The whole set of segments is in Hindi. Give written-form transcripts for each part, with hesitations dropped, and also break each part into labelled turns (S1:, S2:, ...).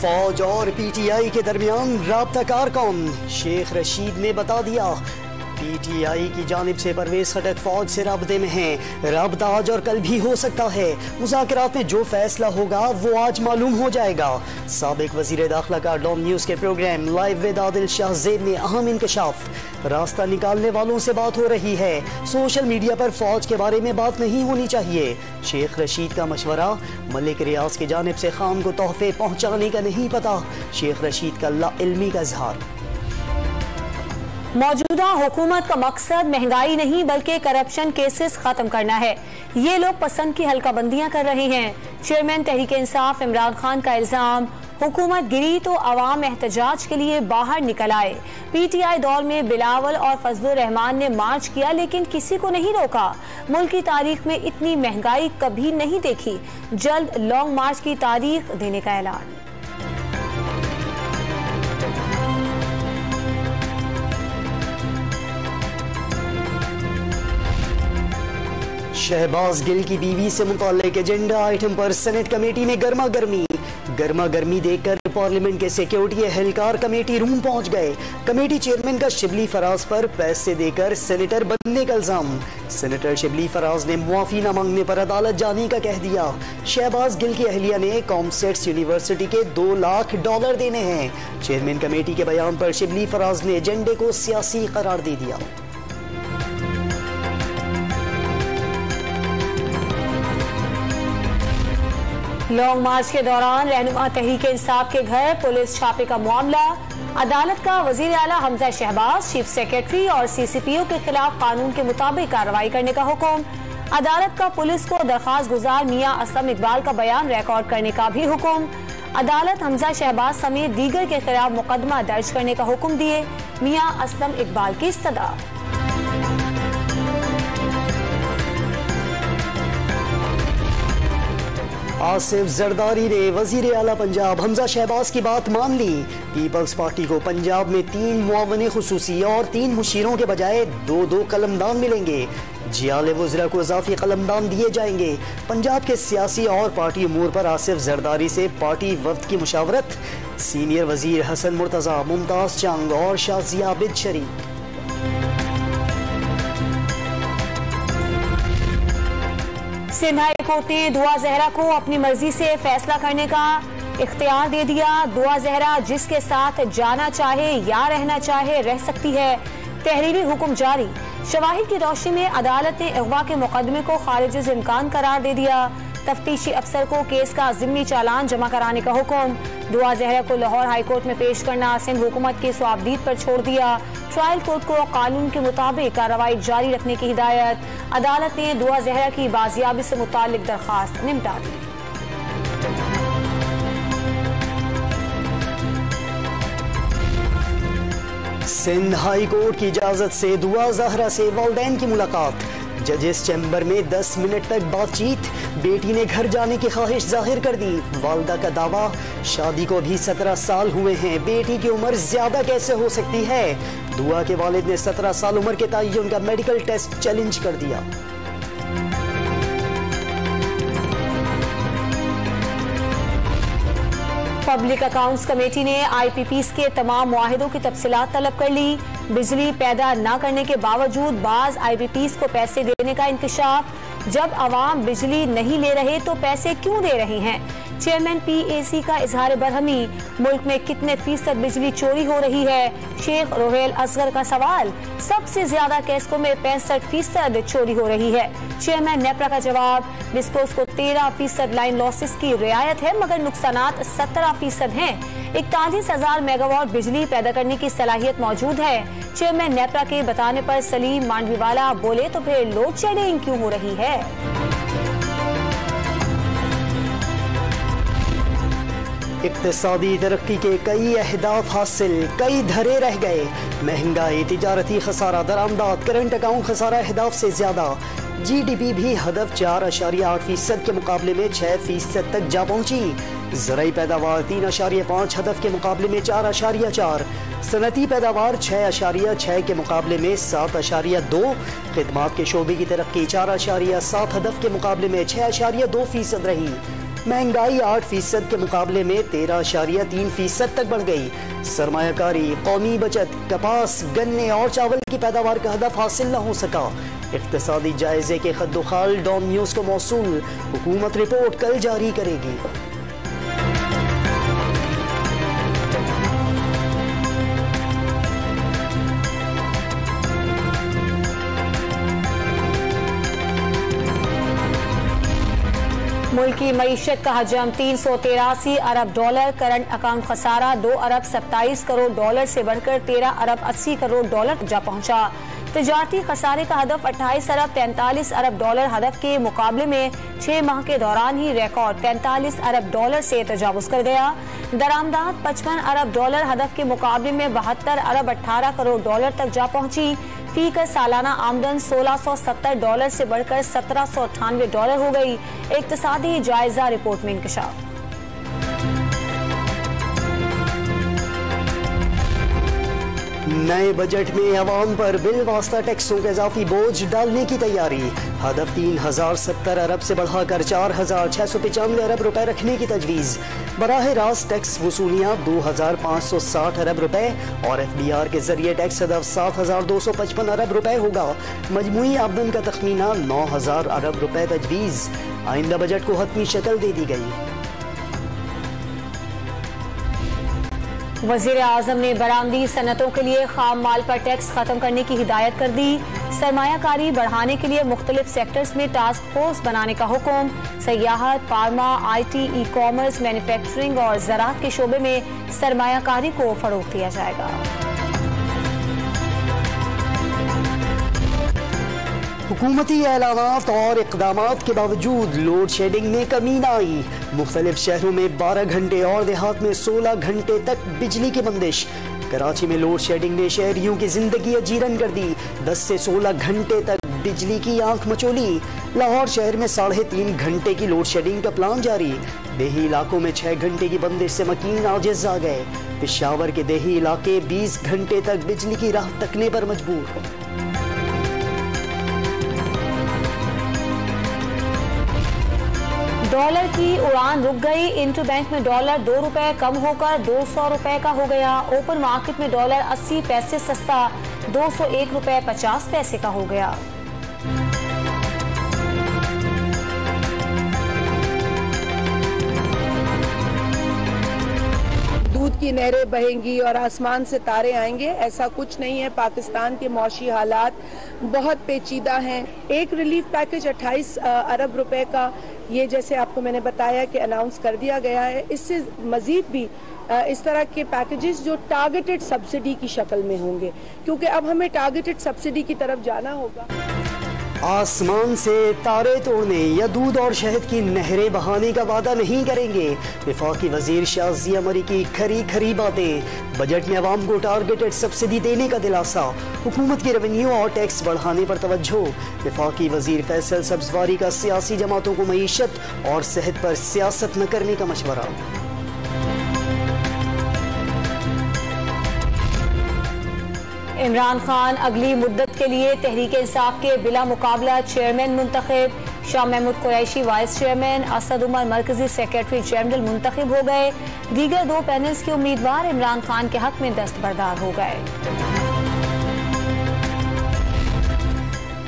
S1: फौज और पीटीआई के दरमियान राब्ता कारकुन शेख रशीद ने बता दिया। पीटीआई की जानिब से परवेज खटक फौज से राब्ते में हैं। राब्ता आज और कल भी हो सकता है। मुज़ाकरात में जो फैसला होगा वो आज मालूम हो जाएगा। साबिक वज़ीर दाखिला का डॉन न्यूज़ के program live with Adil Shahzeb में अहम इंकशाफ। रास्ता निकालने वालों से बात हो रही है। सोशल मीडिया पर फौज के बारे में बात नहीं होनी चाहिए। शेख रशीद का मशवरा, मलिक रियाज की जानिब से खान को तोहफे पहुँचाने का नहीं पता। शेख रशीद का लाइल्मी का इजहार।
S2: मौजूदा हुकूमत का मकसद महंगाई नहीं बल्कि करप्शन केसेस खत्म करना है। ये लोग पसंद की हल्काबंदियां कर रहे हैं। चेयरमैन तहरीक इंसाफ इमरान खान का इल्जाम, हुकूमत गिरी तो अवाम एहतजाज के लिए बाहर निकल आए। पीटीआई दौर में बिलावल और फजलुर रहमान ने मार्च किया लेकिन किसी को नहीं रोका। मुल्क की तारीख में इतनी महंगाई कभी नहीं देखी। जल्द लॉन्ग मार्च की तारीख देने का ऐलान।
S1: शहबाज गिल की बीवी से मुताल्लिक एजेंडा आइटम पर सेनेट कमेटी में गर्मा गर्मी देखकर पार्लियामेंट के सिक्योरिटी एहलकार कमेटी रूम पहुंच गए। कमेटी चेयरमैन का शिबली फराज पर पैसे देकर सेनेटर बनने का इल्जाम। सेनेटर शिबली फराज ने मुआफी न मांगने पर अदालत जाने का कह दिया। शहबाज गिल की अहलिया ने कॉमसेट्स यूनिवर्सिटी के $2 लाख देने हैं। चेयरमैन कमेटी के बयान पर शिबली फराज ने एजेंडे को सियासी करार दे दिया।
S2: लॉन्ग मार्च के दौरान रहनुमा तहरीक इंसाफ के घर पुलिस छापे का मामला। अदालत का वजीर आला हमजा शहबाज, चीफ सेक्रेटरी और सीसीपीओ के खिलाफ कानून के मुताबिक कार्रवाई करने का हुक्म। अदालत का पुलिस को दरखास्त गुजार मियां असलम इकबाल का बयान रिकॉर्ड करने का भी हुक्म। अदालत हमजा शहबाज समेत दीगर के खिलाफ मुकदमा दर्ज करने का हुक्म दिए। मियां असलम इकबाल की सदा।
S1: आसिफ जरदारी ने वजीर आला पंजाब हमजा शहबाज की बात मान ली। पीपल्स पार्टी को पंजाब में 3 मुआवने खुसूसी और 3 मुशीरों के बजाय 2 कलमदान मिलेंगे। जियाले वज़रा को इजाफी कलमदान दिए जाएंगे। पंजाब के सियासी और पार्टी उमूर पर आसिफ जरदारी से पार्टी वफ्द की मुशावरत। सीनियर वजीर हसन मुर्तजा, मुमताज चंग और शाजिया बिद शरीक।
S2: सिंध हाई कोर्ट ने दुआ जहरा को अपनी मर्जी से फैसला करने का इख्तियार दे दिया। दुआ जहरा जिसके साथ जाना चाहे या रहना चाहे रह सकती है। तहरीरी हुक्म जारी। शवाहिद की रोशनी में अदालत ने अगवा के मुकदमे को खारिज इम्कान करार दे दिया। तफ्तीशी अफसर को केस का ज़िम्मी चालान जमा कराने का हुक्म। दुआ जहरा को लाहौर हाई कोर्ट में पेश करना सिंध हुकूमत की स्वाबदीद पर छोड़ दिया। ट्रायल कोर्ट को कानून के मुताबिक कार्रवाई जारी रखने की हिदायत। अदालत ने दुआ जहरा की बाजियाबी से मुताल्लिक दरखास्त निपटा दी।
S1: सिंध हाई कोर्ट की इजाजत से दुआ जहरा से वालदैन की मुलाकात। जजेस चैम्बर में 10 मिनट तक बातचीत। बेटी ने घर जाने की ख्वाहिश जाहिर कर दी। वालदा का दावा, शादी को भी 17 साल हुए हैं, बेटी की उम्र ज्यादा कैसे हो सकती है। दुआ के वालिद ने 17 साल उम्र के तयन का मेडिकल टेस्ट चैलेंज कर दिया।
S2: पब्लिक अकाउंट्स कमेटी ने IPPs के तमाम मुआहिदों की तफसीलात तलब कर ली। बिजली पैदा न करने के बावजूद बाज IPPs को पैसे देने का इंकशाफ। जब अवाम बिजली नहीं ले रहे तो पैसे क्यों दे रहे हैं। चेयरमैन PAC का इजहार बरहमी। मुल्क में कितने फीसद बिजली चोरी हो रही है। शेख रोहेल असगर का सवाल। सबसे ज्यादा कैस्को में 65% चोरी हो रही है। चेयरमैन नेपरा का जवाब, डिस्कोस को 13% लाइन लॉसेस की रियायत है मगर नुकसानात 17% हैं। 41,000 मेगावाट बिजली पैदा करने की सलाहियत मौजूद है। चेयरमैन नेपरा के बताने पर सलीम मांडवीवाला बोले तो फिर लोड शेडिंग क्यों हो रही है।
S1: इक्तिसादी तरक्की के कई अहदाफ हासिल, कई धरे रह गए। महंगाई, तिजारती खसारा, दरामदात, करंट अकाउंट खसारा अहदाफ से ज्यादा। GDP भी हदफ 4.8% के मुकाबले में 6% तक जा पहुंची। ज़राई पैदावार 3.5 हदफ के मुकाबले में 4.4। सनती पैदावार 6.6 के मुकाबले में 7.2। खिदमात के शोबे की तरक्की 4.7 हदफ के मुकाबले में 6.2% रही। महंगाई 8% के मुकाबले में 13.3% तक बढ़ गई। सरमायाकारी, कौमी बचत, कपास, गन्ने और चावल की पैदावार का हदफ हासिल न हो सका। इक्तिसादी जायजे के खद्दोखाल डॉन न्यूज को मौसूल। हुकूमत रिपोर्ट कल जारी करेगी।
S2: मुल्की मईशत का हजम 383 अरब डॉलर, करंट अकाउंट खसारा 2 अरब 27 करोड़ डॉलर से बढ़कर 13 अरब 80 करोड़ डॉलर जा पहुंचा। तिजारती खसारे का हदफ 28 अरब 43 अरब डॉलर हदफ के मुकाबले में 6 माह के दौरान ही रिकॉर्ड 43 अरब डॉलर से तजावुज कर गया। दरामदात 55 अरब डॉलर हदफ के मुकाबले में 72 अरब 18 करोड़ डॉलर तक जा पहुंची। फी का सालाना आमदन 1670 डॉलर से बढ़कर 1798 डॉलर हो गई। इक्तिसादी जायजा रिपोर्ट में इंकशाफ।
S1: नए बजट में अवाम पर बिल वास्ता टैक्सों के इजाफी बोझ डालने की तैयारी। हदफ 3070 अरब से बढ़ाकर 4695 अरब रुपए रखने की तजवीज़। बराह रास्त टैक्स वसूलियाँ 2560 अरब रुपए और FBR के जरिए टैक्स हदफ 7255 अरब रुपए होगा। मजमूई आमदन का तखमीना 9000 अरब रुपए तजवीज़। आइंदा बजट को हतमी शक्ल दे दी गई।
S2: वज़ीर आज़म ने बरामदी सनतों के लिए खाम माल पर टैक्स खत्म करने की हिदायत कर दी। सरमायाकारी बढ़ाने के लिए मुख्तलिफ सेक्टर्स में टास्क फोर्स बनाने का हुक्म। सयाहत, फार्मा, IT, ई-कॉमर्स, मैन्युफैक्चरिंग और ज़राअत के शोबे में सरमायाकारी को फरोग दिया जाएगा।
S1: हुकूमती ऐलानात और इक़दामात के बावजूद लोड शेडिंग में कमी न आई। मुख्तलिफ शहरों में 12 घंटे और देहात में 16 घंटे तक बिजली की बंदिश। कराची में लोड शेडिंग ने शहरियों की जिंदगी अजीरन कर दी। 10 से 16 घंटे तक बिजली की आंख मचोली। लाहौर शहर में 3.5 घंटे की लोड शेडिंग का प्लान जारी। देही इलाकों में 6 घंटे की बंदिश से मकीन आजिज आ गए। पेशावर के देही इलाके 20 घंटे तक बिजली की राह तकने पर मजबूर।
S2: डॉलर की उड़ान रुक गई। इंटरबैंक में डॉलर 2 रुपए कम होकर 200 रुपए का हो गया। ओपन मार्केट में डॉलर 80 पैसे सस्ता 201 रुपए 50 पैसे का हो गया।
S3: दूध की नहरें बहेंगी और आसमान से तारे आएंगे, ऐसा कुछ नहीं है। पाकिस्तान के मौशी हालात बहुत पेचीदा हैं। एक रिलीफ पैकेज 28 अरब रुपए का, ये जैसे आपको मैंने बताया कि अनाउंस कर दिया गया है। इससे मजीद भी इस तरह के पैकेजेस जो टारगेटेड सब्सिडी की शक्ल में होंगे, क्योंकि अब हमें टारगेटेड सब्सिडी की तरफ जाना होगा।
S1: आसमान से तारे तोड़ने या दूध और शहद की नहरें बहाने का वादा नहीं करेंगे। वफाकी वजीर शाजिया मरी की खरी बातें। बजट में अवाम को टारगेटेड सब्सिडी देने का दिलासा। हुकूमत की रेवेन्यू और टैक्स बढ़ाने पर तवज्जो। वफाकी वजीर फैसल सब्जवारी का सियासी जमातों को मईशत और सेहत पर सियासत न करने का मशवरा।
S2: इमरान खान अगली मुद्दत के लिए तहरीक इंसाफ के बिला मुकाबला चेयरमैन मुंतखब। शाह महमूद कुरैशी वाइस चेयरमैन, असद उमर मरकजी सेक्रेटरी जनरल मुंतखब हो गए। दीगर 2 पैनल्स के उम्मीदवार इमरान खान के हक में दस्तबरदार हो गए।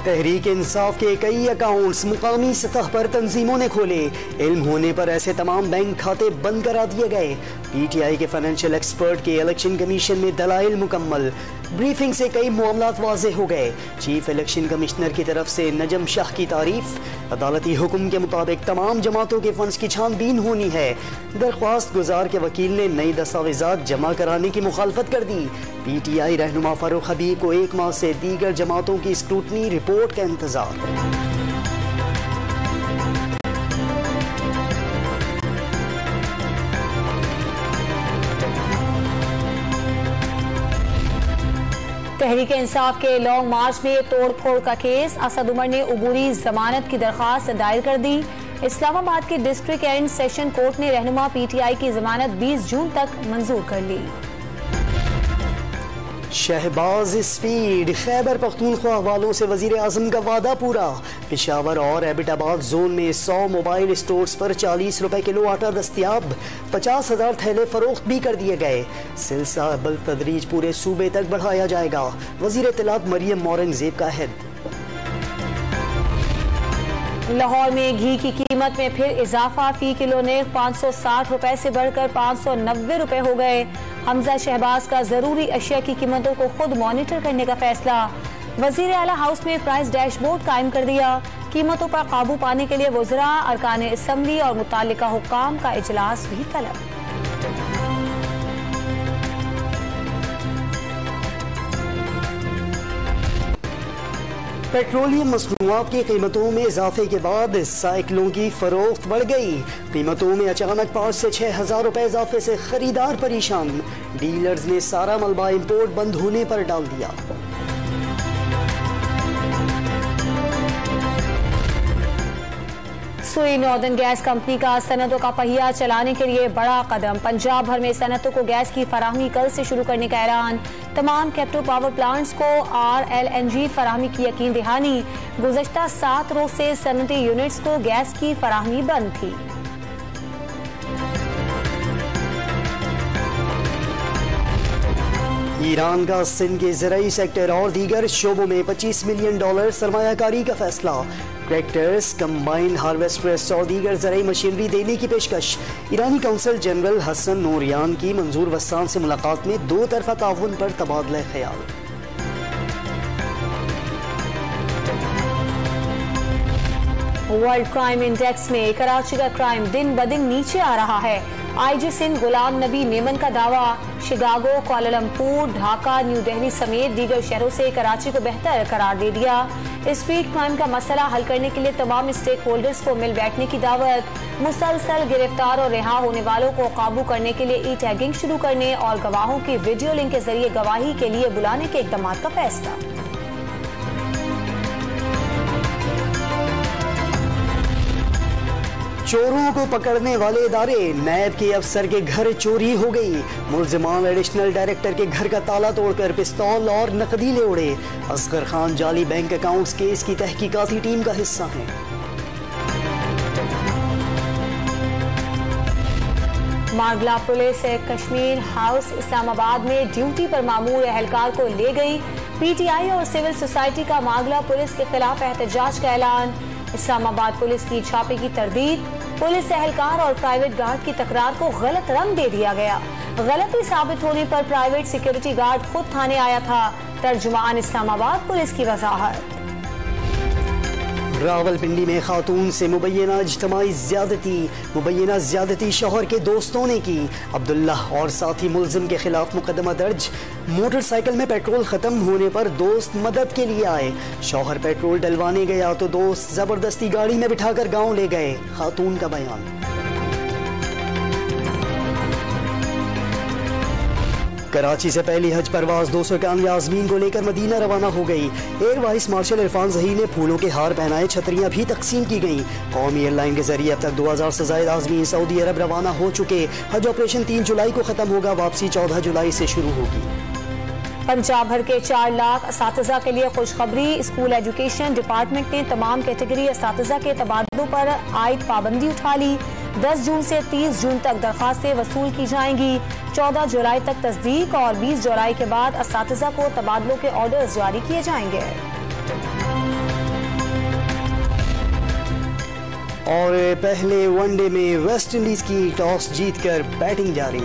S1: तहरीक इंसाफ के कई अकाउंट्स मुकामी सतह पर तंजीमों ने खोले। इल्म होने पर ऐसे तमाम बैंक खाते बंद करा दिए गए। PTI के फाइनेंशियल एक्सपर्ट के इलेक्शन कमीशन में दलाइल मुकम्मल। ब्रीफिंग से कई मामलात वाज़ेह हो गए। चीफ इलेक्शन कमिश्नर की तरफ से नजम शाह की तारीफ। अदालती हुक्म के मुताबिक तमाम जमातों के फंड्स की छानबीन होनी है। दरख्वास्त गुजार के वकील ने नई दस्तावेजात जमा कराने की मुखालफत कर दी। PTI रहनुमा फारूक हबीब को 1 माह से दीगर जमातों की स्क्रूटनी रिपोर्ट का इंतजार।
S2: तहरीक इंसाफ के लॉन्ग मार्च में तोड़फोड़ का केस। असद उमर ने उबूरी जमानत की दरखास्त दायर कर दी। इस्लामाबाद के डिस्ट्रिक्ट एंड सेशन कोर्ट ने रहनुमा PTI की जमानत 20 जून तक मंजूर कर ली।
S1: शहबाज स्पीड, खैबर पख्तूनख्वा वालों से वजीर आजम का वादा पूरा। पेशावर और एबटाबाद जोन में 100 मोबाइल स्टोर्स पर 40 रुपए किलो आटा दस्तियाब, 50,000 थैले फरोख्त भी कर दिए गए। सिलसिला बल तदरीज पूरे सूबे तक बढ़ाया जाएगा। वजीर इत्तलात मरियम औरंगजेब का अहद।
S2: लाहौर में घी की कीमत में फिर इजाफा, फी किलो ने 560 रुपए से बढ़कर 590 रुपए हो गए। हमजा शहबाज का जरूरी अशिया की कीमतों को खुद मॉनिटर करने का फैसला। वजीर आला हाउस में प्राइस डैशबोर्ड कायम कर दिया। कीमतों पर काबू पाने के लिए वज़रा, अरकान असम्बली और मुताल्लिका हुक्काम का इजलास भी तलब।
S1: पेट्रोलियम मसनूआत की कीमतों में इजाफे के बाद साइकिलों की फरोख्त बढ़ गई। कीमतों में अचानक 5 से 6,000 रुपए इजाफे से खरीदार परेशान। डीलर्स ने सारा मलबा इंपोर्ट बंद होने पर डाल दिया।
S2: सुई नॉर्दर्न गैस कंपनी का सनतों का पहिया चलाने के लिए बड़ा कदम। पंजाब भर में सनतों को गैस की फराहमी कल से शुरू करने का ऐलान। तमाम कैप्टो पावर प्लांट्स को RLNG फराहमी की यकीन दहानी। गुज़श्ता 7 रोज से सनती यूनिट्स को गैस की फराहमी बंद थी।
S1: ईरान का सिंध के ज़राई सेक्टर और दीगर शोबों में $25 मिलियन सरमायाकारी का फैसला। ट्रैक्टर्स, कंबाइंड हार्वेस्टर्स और दीगर ज़राई मशीनरी देने की पेशकश। ईरानी कौंसल जनरल हसन नूरियान की मंजूर वस्तान से मुलाकात में 2 तरफा ताउन पर तबादला ख्याल।
S2: वर्ल्ड क्राइम इंडेक्स में कराची का क्राइम दिन ब दिन नीचे आ रहा है। IG सिंध गुलाम नबी मेमन का दावा, Chicago, Kuala Lumpur, Dhaka, new Delhi समेत दीगर शहरों से कराची को बेहतर करार दे दिया। स्ट्रीट क्राइम का मसला हल करने के लिए तमाम स्टेक होल्डर्स को मिल बैठने की दावत। मुसलसल गिरफ्तार और रिहा होने वालों को काबू करने के लिए टैगिंग शुरू करने और गवाहों की वीडियो लिंक के जरिए गवाही के लिए बुलाने के इकदाम का फैसला।
S1: चोरों को पकड़ने वाले इदारे, नैब के अफसर के घर चोरी हो गई। मुलजिमान एडिशनल डायरेक्टर के घर का ताला तोड़कर पिस्तौल और नकदी ले उड़े। असगर खान जाली बैंक अकाउंट्स केस की तहकीकाती टीम का हिस्सा हैं।
S2: मारगला पुलिस कश्मीर हाउस इस्लामाबाद में ड्यूटी पर मामूर एहलकार को ले गई। PTI और सिविल सोसाइटी का मारगला पुलिस के खिलाफ एहतजाज का ऐलान। इस्लामाबाद पुलिस की छापे की तरदीद। पुलिस एहलकार और प्राइवेट गार्ड की तकरार को गलत रंग दे दिया गया। गलती साबित होने पर प्राइवेट सिक्योरिटी गार्ड खुद थाने आया था। तर्जुमान इस्लामाबाद पुलिस की वजाहत।
S1: रावलपिंडी में खातून से मुबैना इज्तिमाई ज्यादती शौहर के दोस्तों ने की। अब्दुल्ला और साथी मुलजिम के खिलाफ मुकदमा दर्ज। मोटरसाइकिल में पेट्रोल खत्म होने पर दोस्त मदद के लिए आए। शौहर पेट्रोल डलवाने गया तो दोस्त जबरदस्ती गाड़ी में बिठाकर गांव ले गए। खातून का बयान। कराची से पहली हज परवाज 291 आज़मीन को लेकर मदीना रवाना हो गई। एयर वाइस मार्शल इरफान ज़ही ने फूलों के हार पहनाए, छतरियां भी तकसीम की गईं। कौमी एयरलाइन के जरिए अब तक 2000 से ज्यादा आज़मीन सऊदी अरब रवाना हो चुके। हज ऑपरेशन 3 जुलाई को खत्म होगा, वापसी 14 जुलाई से शुरू होगी।
S2: पंजाब भर के 4 लाख असातिज़ा के लिए खुशखबरी। स्कूल एजुकेशन डिपार्टमेंट ने तमाम कैटेगरी असातिज़ा के तबादलों पर आयद पाबंदी उठा ली। 10 जून से 30 जून तक दरखास्तें वसूल की जाएंगी। 14 जुलाई तक तस्दीक और 20 जुलाई के बाद असातिज़ा को तबादलों के ऑर्डर्स जारी किए जाएंगे।
S1: और पहले वनडे में वेस्ट इंडीज की टॉस जीतकर बैटिंग जारी।